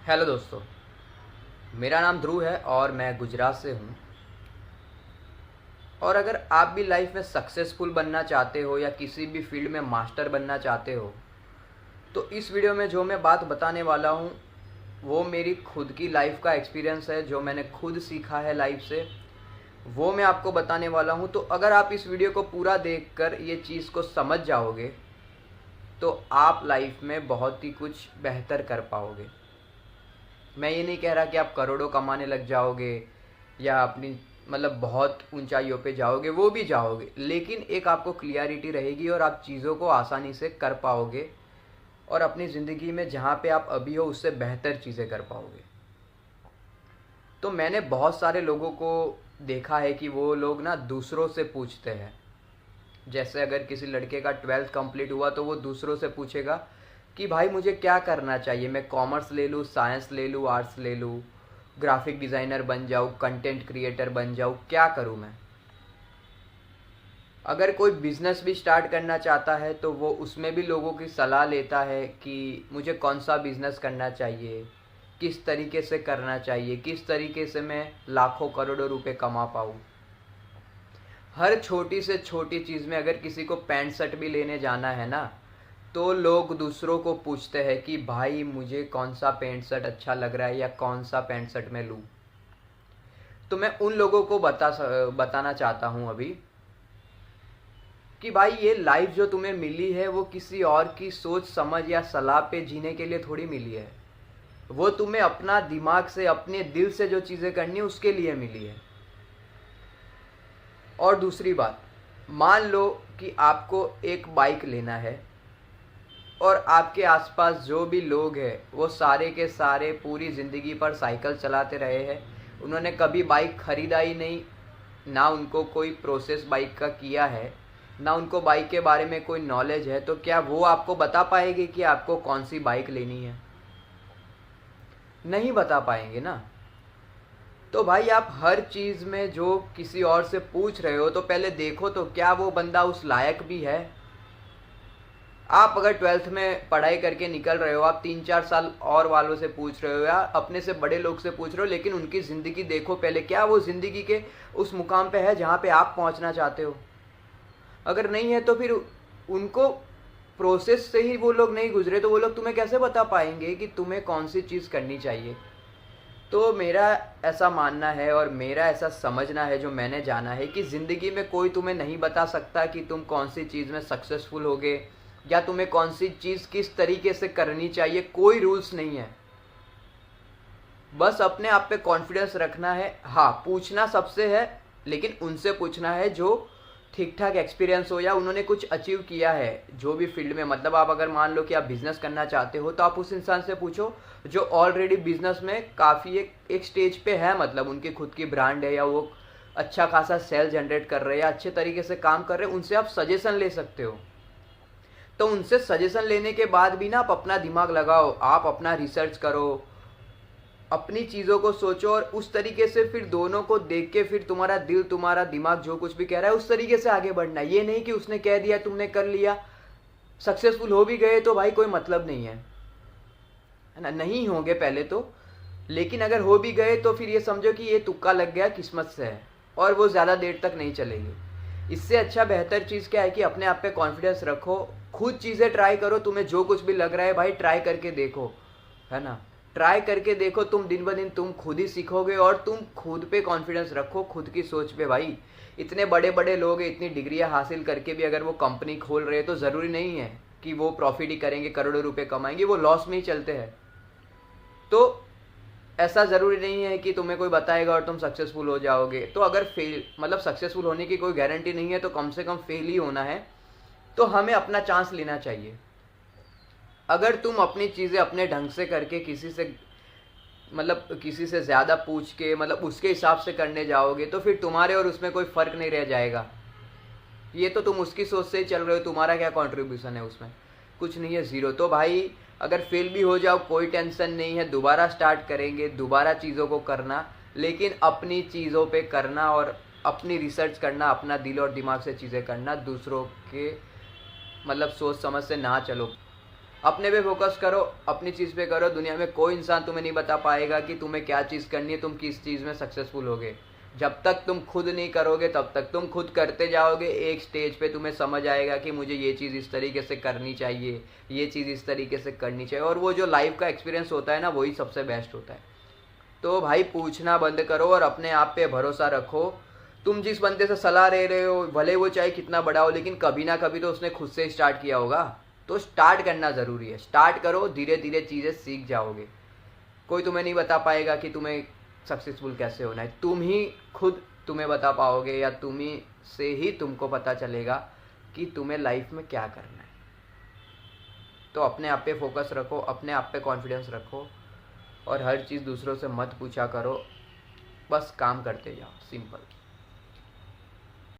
Hello दोस्तों, मेरा नाम ध्रुव है और मैं गुजरात से हूँ। और अगर आप भी लाइफ में सक्सेसफुल बनना चाहते हो या किसी भी फील्ड में मास्टर बनना चाहते हो, तो इस वीडियो में जो मैं बात बताने वाला हूँ वो मेरी खुद की लाइफ का एक्सपीरियंस है, जो मैंने खुद सीखा है लाइफ से, वो मैं आपको बताने वाला हूँ। तो अगर आप इस वीडियो को पूरा देखकर ये चीज़ को समझ जाओगे तो आप लाइफ में बहुत ही कुछ बेहतर कर पाओगे। मैं ये नहीं कह रहा कि आप करोड़ों कमाने लग जाओगे या अपनी बहुत ऊंचाइयों पे जाओगे, वो भी जाओगे, लेकिन एक आपको क्लियरिटी रहेगी और आप चीज़ों को आसानी से कर पाओगे और अपनी ज़िंदगी में जहाँ पे आप अभी हो उससे बेहतर चीज़ें कर पाओगे। तो मैंने बहुत सारे लोगों को देखा है कि वो लोग ना दूसरों से पूछते हैं। जैसे अगर किसी लड़के का 12th कंप्लीट हुआ तो वो दूसरों से पूछेगा कि भाई मुझे क्या करना चाहिए, मैं कॉमर्स ले लूँ, साइंस ले लूँ, आर्ट्स ले लूँ, ग्राफिक डिज़ाइनर बन जाऊँ, कंटेंट क्रिएटर बन जाऊँ, क्या करूँ मैं। अगर कोई बिज़नेस भी स्टार्ट करना चाहता है तो वो उसमें भी लोगों की सलाह लेता है कि मुझे कौन सा बिज़नेस करना चाहिए, किस तरीके से करना चाहिए, किस तरीके से मैं लाखों करोड़ों रुपए कमा पाऊँ। हर छोटी से छोटी चीज़ में अगर किसी को पैंट शर्ट भी लेने जाना है ना, तो लोग दूसरों को पूछते हैं कि भाई मुझे कौन सा पैंट शर्ट अच्छा लग रहा है या कौन सा पैंट शर्ट मैं लूँ। तो मैं उन लोगों को बताना चाहता हूँ अभी कि भाई ये लाइफ जो तुम्हें मिली है वो किसी और की सोच समझ या सलाह पे जीने के लिए थोड़ी मिली है। वो तुम्हें अपना दिमाग से, अपने दिल से जो चीज़ें करनी है उसके लिए मिली है। और दूसरी बात, मान लो कि आपको एक बाइक लेना है और आपके आसपास जो भी लोग हैं वो सारे के सारे पूरी ज़िंदगी पर साइकिल चलाते रहे हैं, उन्होंने कभी बाइक ख़रीदा ही नहीं, ना उनको कोई प्रोसेस बाइक का किया है, ना उनको बाइक के बारे में कोई नॉलेज है, तो क्या वो आपको बता पाएंगे कि आपको कौन सी बाइक लेनी है? नहीं बता पाएंगे ना। तो भाई आप हर चीज़ में जो किसी और से पूछ रहे हो तो पहले देखो तो क्या वो बंदा उस लायक भी है। आप अगर 12th में पढ़ाई करके निकल रहे हो, आप 3-4 साल और वालों से पूछ रहे हो या अपने से बड़े लोग से पूछ रहे हो, लेकिन उनकी ज़िंदगी देखो पहले, क्या वो ज़िंदगी के उस मुकाम पे है जहाँ पे आप पहुँचना चाहते हो? अगर नहीं है तो फिर उनको प्रोसेस से ही वो लोग नहीं गुजरे तो वो लोग तुम्हें कैसे बता पाएंगे कि तुम्हें कौन सी चीज़ करनी चाहिए। तो मेरा ऐसा मानना है और मेरा ऐसा समझना है, जो मैंने जाना है, कि ज़िंदगी में कोई तुम्हें नहीं बता सकता कि तुम कौन सी चीज़ में सक्सेसफुल होगे या तुम्हें कौन सी चीज़ किस तरीके से करनी चाहिए। कोई रूल्स नहीं है, बस अपने आप पे कॉन्फिडेंस रखना है। हाँ, पूछना सबसे है, लेकिन उनसे पूछना है जो ठीक ठाक एक्सपीरियंस हो या उन्होंने कुछ अचीव किया है जो भी फील्ड में। आप अगर मान लो कि आप बिज़नेस करना चाहते हो तो आप उस इंसान से पूछो जो ऑलरेडी बिज़नेस में काफ़ी एक स्टेज पे है, उनकी खुद की ब्रांड है या वो अच्छा खासा सेल जनरेट कर रहे हैं या अच्छे तरीके से काम कर रहे हैं, उनसे आप सजेशन ले सकते हो। तो उनसे सजेशन लेने के बाद भी ना आप अपना दिमाग लगाओ, आप अपना रिसर्च करो, अपनी चीज़ों को सोचो और उस तरीके से फिर दोनों को देख के फिर तुम्हारा दिल, तुम्हारा दिमाग जो कुछ भी कह रहा है उस तरीके से आगे बढ़ना है। ये नहीं कि उसने कह दिया तुमने कर लिया, सक्सेसफुल हो भी गए तो भाई कोई मतलब नहीं है ना। नहीं होंगे पहले तो, लेकिन अगर हो भी गए तो फिर ये समझो कि ये तुक्का लग गया, किस्मत से है, और वो ज़्यादा देर तक नहीं चलेगी। इससे अच्छा बेहतर चीज़ क्या है कि अपने आप पे कॉन्फिडेंस रखो, खुद चीज़ें ट्राई करो, तुम्हें जो कुछ भी लग रहा है भाई ट्राई करके देखो, है ना। ट्राई करके देखो, तुम दिन ब दिन तुम खुद ही सीखोगे और तुम खुद पे कॉन्फिडेंस रखो, खुद की सोच पे। भाई इतने बड़े बड़े लोग हैं, इतनी डिग्रियां हासिल करके भी अगर वो कंपनी खोल रहे हैं तो ज़रूरी नहीं है कि वो प्रॉफिट ही करेंगे, करोड़ों रुपए कमाएंगे, वो लॉस में ही चलते हैं। तो ऐसा ज़रूरी नहीं है कि तुम्हें कोई बताएगा और तुम सक्सेसफुल हो जाओगे। तो अगर फेल सक्सेसफुल होने की कोई गारंटी नहीं है तो कम से कम फेल ही होना है, तो हमें अपना चांस लेना चाहिए। अगर तुम अपनी चीज़ें अपने ढंग से करके किसी से ज़्यादा पूछ के उसके हिसाब से करने जाओगे तो फिर तुम्हारे और उसमें कोई फ़र्क नहीं रह जाएगा। ये तो तुम उसकी सोच से ही चल रहे हो, तुम्हारा क्या कंट्रीब्यूशन है उसमें? कुछ नहीं है, ज़ीरो। तो भाई अगर फेल भी हो जाओ कोई टेंशन नहीं है, दोबारा स्टार्ट करेंगे, दोबारा चीज़ों को करना, लेकिन अपनी चीज़ों पे करना और अपनी रिसर्च करना, अपना दिल और दिमाग से चीज़ें करना, दूसरों के सोच समझ से ना चलो। अपने पे फोकस करो, अपनी चीज़ पे करो। दुनिया में कोई इंसान तुम्हें नहीं बता पाएगा कि तुम्हें क्या चीज़ करनी है, तुम किस चीज़ में सक्सेसफुल होगे। जब तक तुम खुद नहीं करोगे तब तक तुम खुद करते जाओगे। एक स्टेज पे तुम्हें समझ आएगा कि मुझे ये चीज़ इस तरीके से करनी चाहिए, ये चीज़ इस तरीके से करनी चाहिए। और वो जो लाइफ का एक्सपीरियंस होता है ना, वही सबसे बेस्ट होता है। तो भाई पूछना बंद करो और अपने आप पे भरोसा रखो। तुम जिस बंदे से सलाह ले रहे हो, भले वो चाहे कितना बड़ा हो, लेकिन कभी ना कभी तो उसने खुद से स्टार्ट किया होगा। तो स्टार्ट करना ज़रूरी है। स्टार्ट करो, धीरे धीरे चीज़ें सीख जाओगे। कोई तुम्हें नहीं बता पाएगा कि तुम्हें सक्सेसफुल कैसे होना है। तुम ही खुद तुम्हें बता पाओगे, या तुम ही से ही तुमको पता चलेगा कि तुम्हें लाइफ में क्या करना है। तो अपने आप पे फोकस रखो, अपने आप पे कॉन्फिडेंस रखो, और हर चीज़ दूसरों से मत पूछा करो। बस काम करते जाओ, सिंपल।